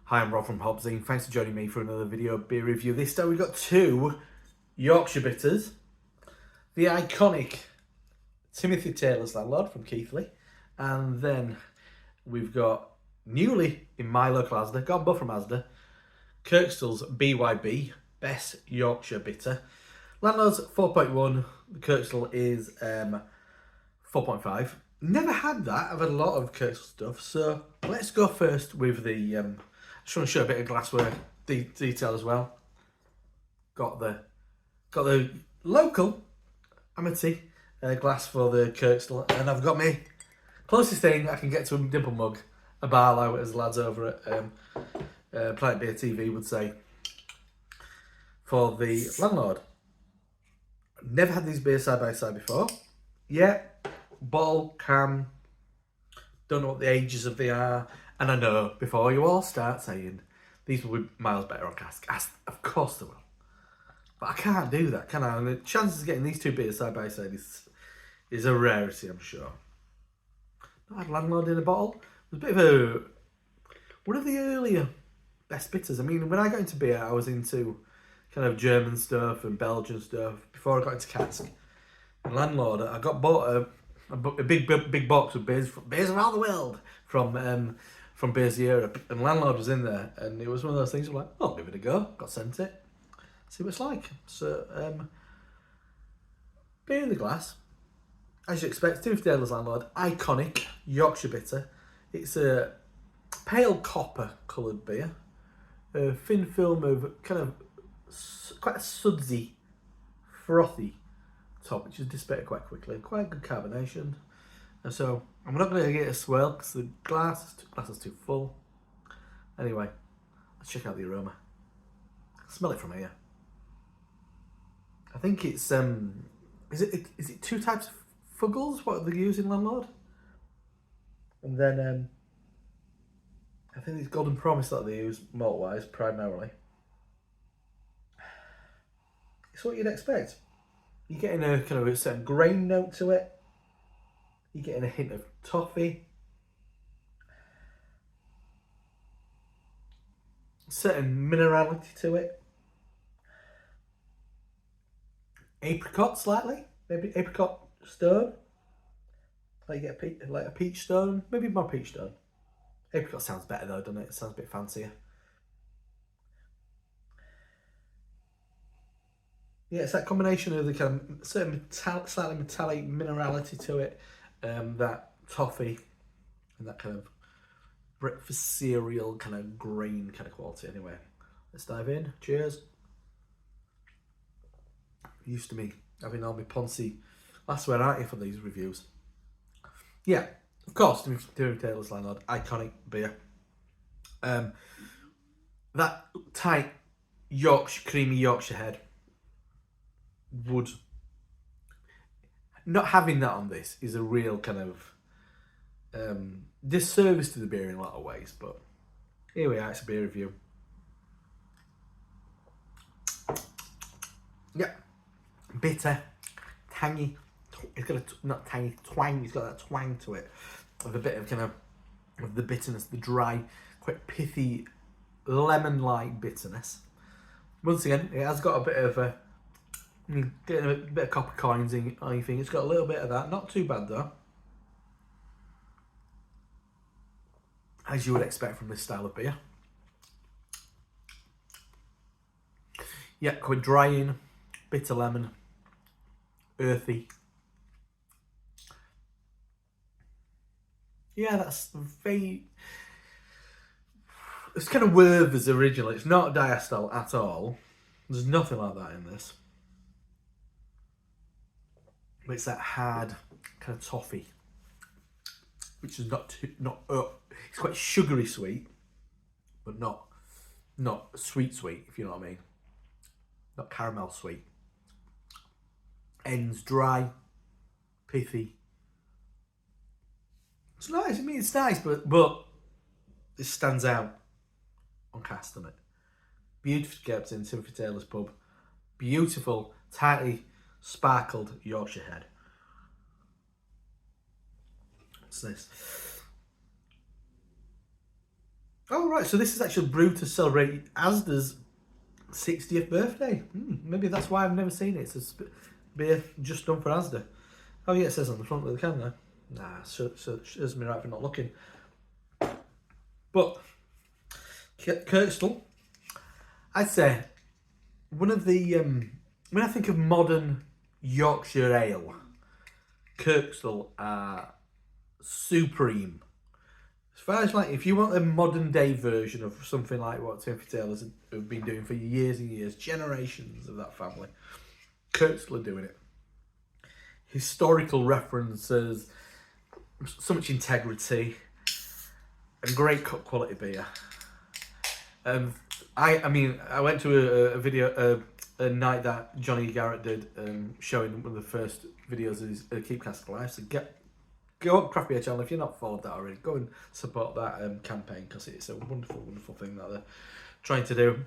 Hi, I'm Rob from Hopzine. Thanks for joining me for another video beer review. This time we've got two Yorkshire bitters. The iconic Timothy Taylor's Landlord from Keighley. And then we've got, newly in my local Asda, got both from Asda, Kirkstall's BYB, Best Yorkshire Bitter. Landlord's 4.1, the Kirkstall is 4.5. Never had that. I've had a lot of Kirkstall stuff. So let's go first with the... I just want to show a bit of glassware detail as well. Got the local Amity glass for the Kirkstall, and I've got my closest thing I can get to a dimple mug, a Barlow, as the lads over at Planet Beer TV would say, for the Landlord. Never had these beers side by side before. Yeah, bottle, can, don't know what the ages of they are. And I know, before you all start saying, these will be miles better on cask. Of course they will. But I can't do that, can I? And the chances of getting these two beers side by side is a rarity, I'm sure. Not had Landlord in a bottle. It was a bit of one of the earlier best bitters. I mean, when I got into beer, I was into kind of German stuff and Belgian stuff before I got into cask. And Landlord, I bought a big box of beers around the world from Beers Europe, and Landlord was in there, and it was one of those things I'm like, oh, give it a go. Got sent it, see what it's like. So beer in the glass, as you expect. Timothy Taylor's Landlord, iconic Yorkshire bitter. It's a pale copper coloured beer, a thin film of kind of quite a sudsy, frothy top, which is dissipated quite quickly. Quite good carbonation. And so I'm not going to get a swirl because the glass is too full. Anyway, let's check out the aroma. Smell it from here. I think it's is it two types of fuggles what they use in Landlord? And then I think it's Golden Promise that they use malt wise primarily. It's what you'd expect. You're getting a kind of a certain grain note to it. You're getting a hint of toffee. Certain minerality to it. Apricot slightly. Maybe apricot stone. Like you get like a peach stone. Maybe more peach stone. Apricot sounds better though, doesn't it? It sounds a bit fancier. Yeah, it's that combination of the kind of certain slightly metallic minerality to it, that toffee, and that kind of breakfast cereal kind of grain kind of quality. Anyway, let's dive in. Cheers. Used to me having all my Ponzi glassware, aren't you, for these reviews? Yeah, of course, Timothy Taylor's Landlord, iconic beer. That tight creamy Yorkshire head. Not having that on this is a real kind of disservice to the beer in a lot of ways, but here we are. It's a beer review. Yeah, bitter, tangy. It's got not tangy, twang. It's got that twang to it, with a bit of kind of the bitterness, the dry, quite pithy, lemon-like bitterness. Once again, it has got a bit of getting a bit of copper coins in anything. It's got a little bit of that. Not too bad though, as you would expect from this style of beer. Yeah, quite drying, bitter lemon, earthy. Yeah, that's very... It's kind of Werther's original. It's not diastole at all. There's nothing like that in this. But it's that hard kind of toffee, which is it's quite sugary sweet, but not sweet, if you know what I mean. Not caramel sweet. Ends dry, pithy. It's nice. I mean, it's nice, but it stands out on cast, doesn't it? Beautifully kept in Timothy Taylor's pub. Beautiful, tightly sparkled Yorkshire head. What's this? Oh, right, so this is actually brewed to celebrate Asda's 60th birthday. Maybe that's why I've never seen it. It's a beer just done for Asda. Oh, yeah, it says on the front of the can there. Nah, shows me right for not looking. But Kirkstall, I'd say one of the when I think of modern Yorkshire ale, Kirkstall are supreme. As far as like, if you want a modern day version of something like what Timothy Taylor's have been doing for years and years, generations of that family, Kirkstall are doing it. Historical references, so much integrity, and great cut quality beer. I mean, I went to a video a night that Johnny Garrett did, showing one of the first videos of his Keep Cask Alive. So go up Craft Beer Channel if you're not followed that already. Go and support that campaign, because it's a wonderful, wonderful thing that they're trying to do.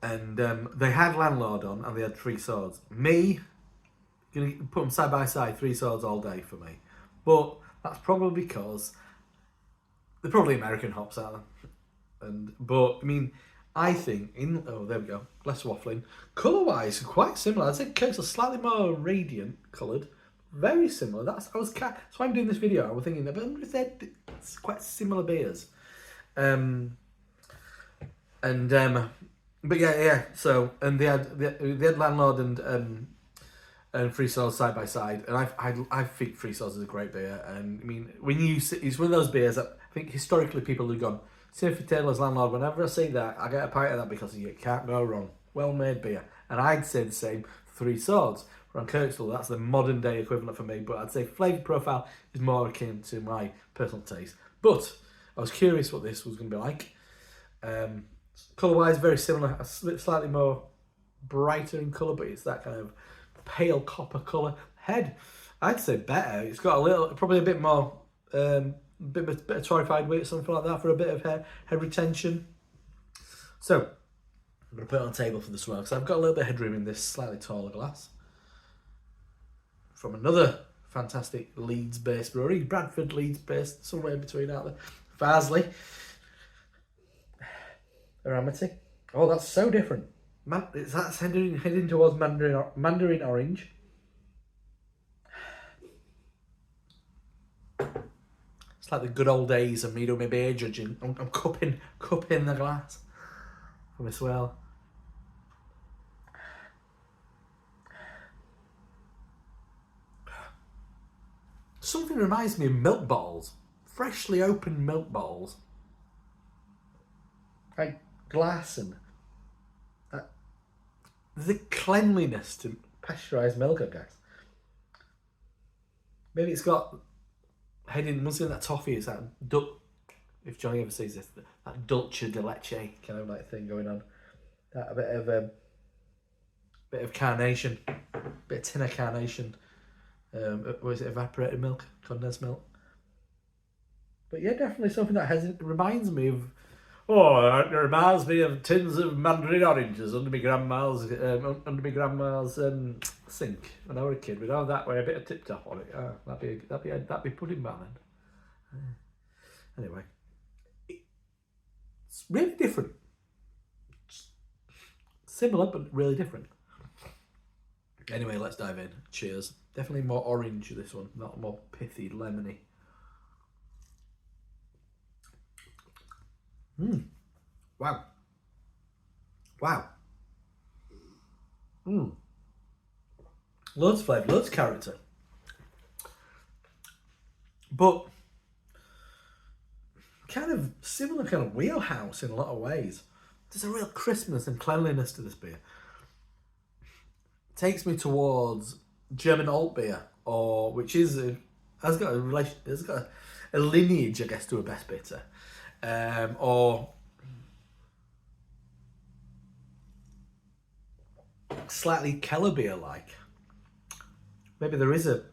And they had Landlord on, and they had Three Swords. Me, gonna put them side by side, Three Swords all day for me. But that's probably because they're probably American hops, aren't they? But I mean, I think there we go, less waffling. Colour wise, quite similar. I'd say Kirk's are slightly more radiant coloured, very similar. That's why I'm doing this video. I was thinking that, but it's quite similar beers. But yeah. So they had Landlord and Free Swords side by side, and I think Free Swords is a great beer. And I mean, when you see, it's one of those beers that I think historically people have gone, Timothy Taylor's Landlord. Whenever I see that, I get a pint of that because you can't go wrong. Well made beer, and I'd say the same. Three Swords from Kirkstall. That's the modern day equivalent for me, but I'd say flavour profile is more akin to my personal taste. But I was curious what this was going to be like. Colour wise, very similar. A slightly more brighter in colour, but it's that kind of pale copper colour. Head, I'd say better. It's got probably a bit more, bit of torrefied wheat, something like that, for a bit of head retention. So I'm going to put it on the table for the swirl, because I've got a little bit of headroom in this slightly taller glass. From another fantastic Leeds-based brewery, Bradford, Leeds-based, somewhere in between out there. Farsley. Aramity. Oh, that's so different. That's heading towards Mandarin Orange. It's like the good old days of me doing my beer judging. I'm cupping the glass from as well. Something reminds me of milk bottles. Freshly opened milk bottles. Like glass, and the cleanliness to pasteurised milk, I guess. Maybe it's got once in that toffee, it's that if Johnny ever sees this, that dulce de leche kind of like thing going on. That a bit of carnation, bit of tinner carnation. Or is it evaporated milk, condensed milk? But yeah, definitely something that reminds me of. Oh, it reminds me of tins of mandarin oranges under my grandma's sink when I was a kid. We'd have that with a bit of tip top on it. Oh, that'd be pudding batter. Anyway, it's really different. Similar, but really different. Anyway, let's dive in. Cheers. Definitely more orange, this one, not more pithy, lemony. Wow. Loads of flavour, loads of character. But kind of similar kind of wheelhouse in a lot of ways. There's a real crispness and cleanliness to this beer. Takes me towards German alt beer, has got a lineage, I guess, to a best bitter, or slightly Keller beer like. Maybe there is a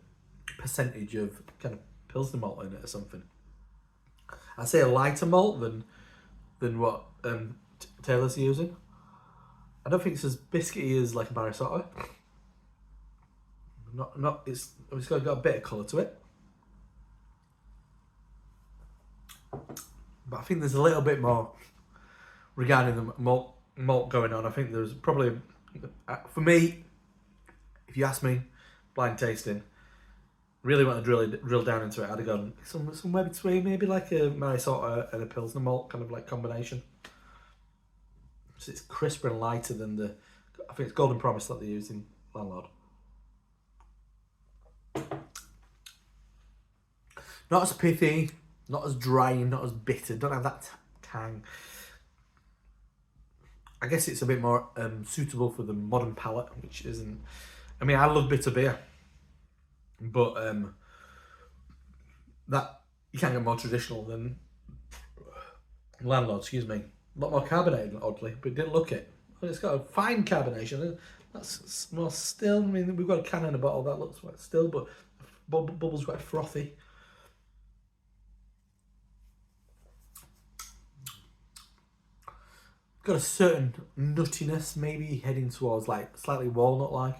percentage of kind of Pilsner malt in it or something. I'd say a lighter malt than what Taylor's using. I don't think it's as biscuity as like a Barisotto. It's got a bit of colour to it. But I think there's a little bit more regarding the malt going on. I think there's probably, for me, if you ask me, blind tasting, really want to drill down into it, I'd have gone somewhere between maybe like a Minnesota and a Pilsner malt kind of like combination. So it's crisper and lighter than I think it's Golden Promise that they use in Landlord. Not as pithy, not as dry, not as bitter. Don't have that tang. I guess it's a bit more suitable for the modern palate, which isn't. I mean, I love bitter beer, but that you can't get more traditional than Landlord. Excuse me, a lot more carbonated, oddly, but it didn't look it. It's got a fine carbonation. That's more still. I mean, we've got a can in a bottle that looks quite still, but bubbles quite frothy. Got a certain nuttiness, maybe heading towards like slightly walnut-like.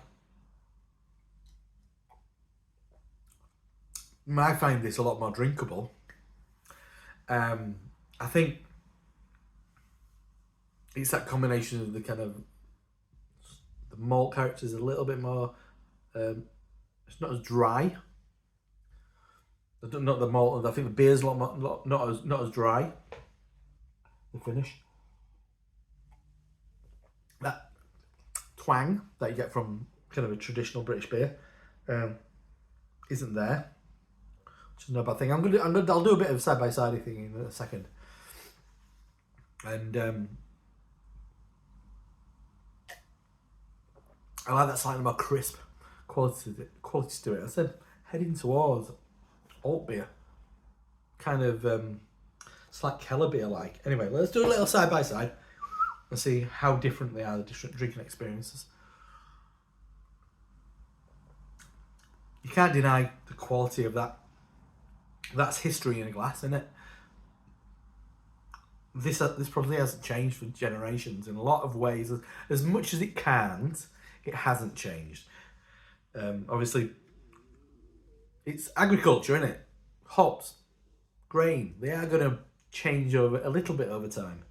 I find this a lot more drinkable. I think it's that combination of the kind of the malt character is a little bit more. It's not as dry. Not the malt. I think the beer's a lot more, not as dry. The finish. That twang that you get from kind of a traditional British beer isn't there, which is no bad thing. I'll do a bit of side by side thing in a second, and I like that slightly more crisp quality to it. I said heading towards alt beer, kind of it's like Keller beer like. Anyway, let's do a little side by side and see how different they are, the different drinking experiences. You can't deny the quality of that. That's history in a glass, isn't it? This probably hasn't changed for generations in a lot of ways. As much as it can't, it hasn't changed. Obviously, it's agriculture, isn't it? Hops, grain, they are going to change over a little bit over time.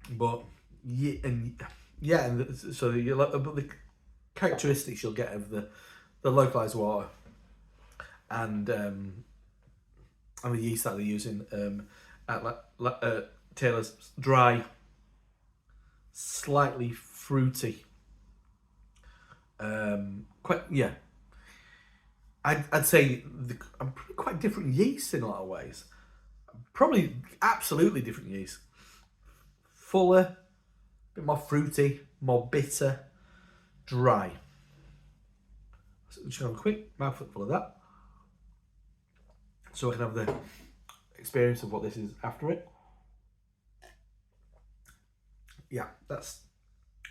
But so the characteristics you'll get of the localized water and the yeast that they're using at Taylor's, dry, slightly fruity. I'd say quite different yeast in a lot of ways. Probably absolutely different yeast. Fuller, a bit more fruity, more bitter, dry. So just have a quick mouthful of that, so I can have the experience of what this is after it. Yeah, that's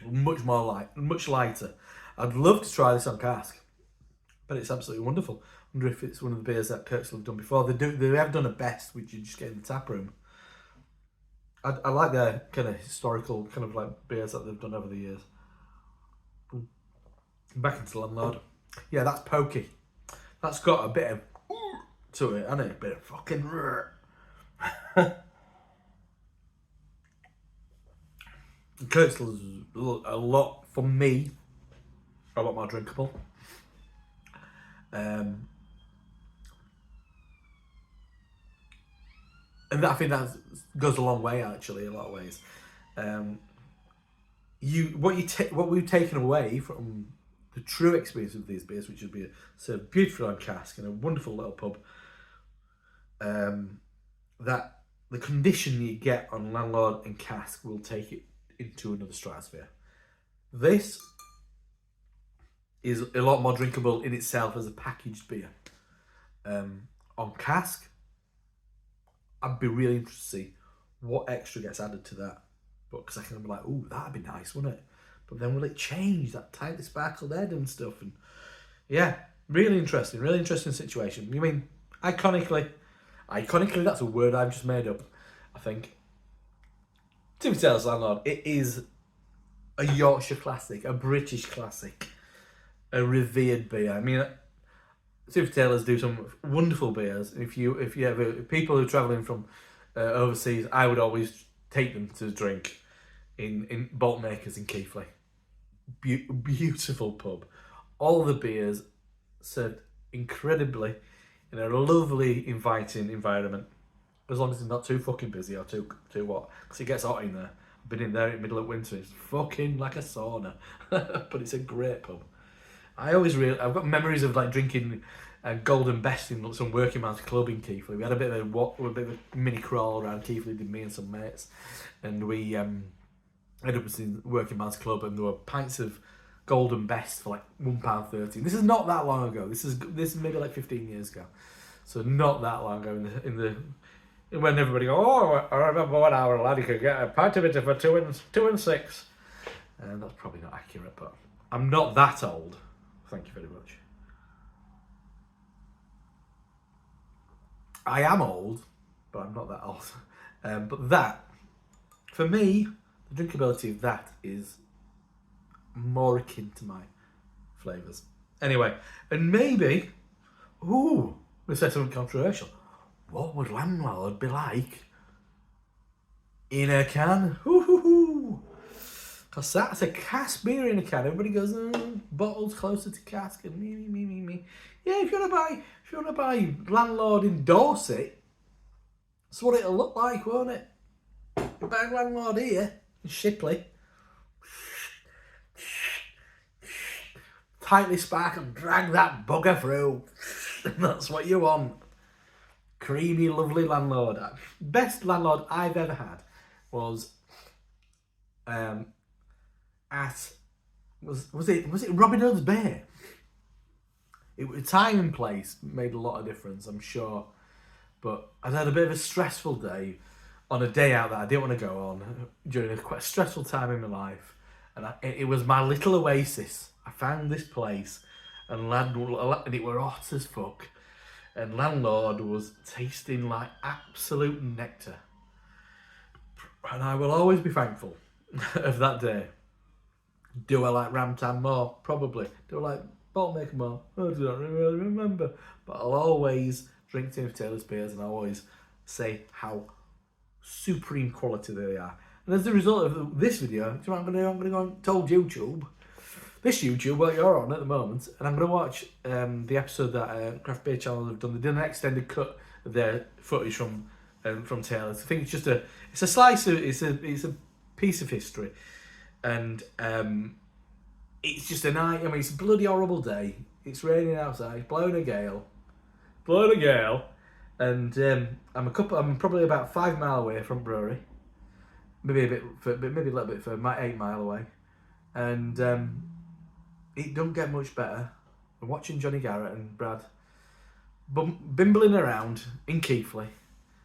much lighter. I'd love to try this on cask, but it's absolutely wonderful. I wonder if it's one of the beers that Kirkstall have done before. They have done a best, which you just get in the tap room. I like their kind of historical kind of like beers that they've done over the years. Back into Landlord. Yeah, that's pokey. That's got a bit of to it, hasn't it? A bit of fucking Kirkstall is a lot, for me, a lot more drinkable. And I think that goes a long way, actually, in a lot of ways. What we've taken away from the true experience of these beers, which would be served beautifully on cask in a wonderful little pub, that the condition you get on Landlord and cask will take it into another stratosphere. This is a lot more drinkable in itself as a packaged beer. On cask, I'd be really interested to see what extra gets added to that. But because I can be like, ooh, that'd be nice, wouldn't it? But then will it change that tightly sparkled head and stuff? And yeah, really interesting situation. You mean iconically, that's a word I've just made up, I think. Timothy Taylor's Landlord, it is a Yorkshire classic, a British classic, a revered beer. I mean, Timothy Taylor's do some wonderful beers. If you ever people who are travelling from overseas, I would always take them to drink in Bolt Makers in Keighley. Beautiful pub. All the beers served incredibly in a lovely, inviting environment. As long as it's not too fucking busy or too what, because it gets hot in there. I've been in there in the middle of winter. It's fucking like a sauna, but it's a great pub. I've got memories of like drinking Golden Best in some working man's club in Keighley. We had a bit of a mini crawl around Keighley, did me and some mates, and we ended up in working man's club, and there were pints of Golden Best for like £1.30. This is not that long ago. This is maybe like 15 years ago, so not that long ago when everybody go, oh, I remember 1 hour lad, you could get a pint of it for two and six. And that's probably not accurate, but I'm not that old. Thank you very much. I am old, but I'm not that old. But that, for me, the drinkability of that is more akin to my flavours. Anyway, and maybe, we'll say something controversial. What would Landlord be like in a can? Because that's a cask beer in a can. Everybody goes, bottles closer to cask, and me. Yeah, if you want to buy Landlord in Dorset, that's what it'll look like, won't it? You buy Landlord here in Shipley, tightly spark and drag that bugger through. That's what you want. Creamy, lovely Landlord. Best Landlord I've ever had was was it Robin Hood's Bay? Time and place made a lot of difference, I'm sure. But I'd had a bit of a stressful day on a day out that I didn't want to go on during a quite stressful time in my life, and it was my little oasis. I found this place, and it were hot as fuck. And Landlord was tasting like absolute nectar. And I will always be thankful of that day. Do I like Ramtan more? Probably. Do I like Boltmaker more? I don't really remember. But I'll always drink Timothy Taylor's beers, and I'll always say how supreme quality they are. And as a result of this video, I'm going to go on Told YouTube. This YouTube, what you're on at the moment, and I'm going to watch the episode that Craft Beer Channel have done. They did an extended cut of their footage from Taylor's. I think it's just it's a slice of, it's a piece of history, and it's just a night. I mean, it's a bloody horrible day. It's raining outside. It's blowing a gale, and I'm probably about 5 mile away from Brewery, maybe a little bit further, 8 mile away, and it don't get much better. I'm watching Johnny Garrett and Brad bimbling around in Keighley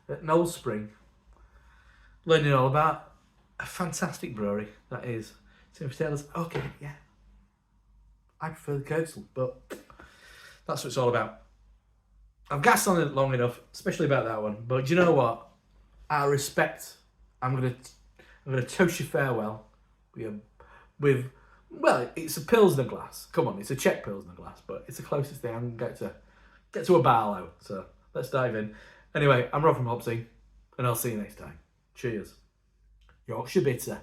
at Knoll Spring, learning all about a fantastic brewery that is Timothy Taylor's. Okay, yeah, I prefer the Kirkstall, but that's what it's all about. I've gassed on it long enough, especially about that one. But do you know what? Out of respect, I'm gonna toast you farewell with well, it's a Pilsner glass. Come on, it's a Czech Pilsner glass, but it's the closest thing I can get to a Barlow. So let's dive in. Anyway, I'm Rob from Hopzine, and I'll see you next time. Cheers. Yorkshire Bitter.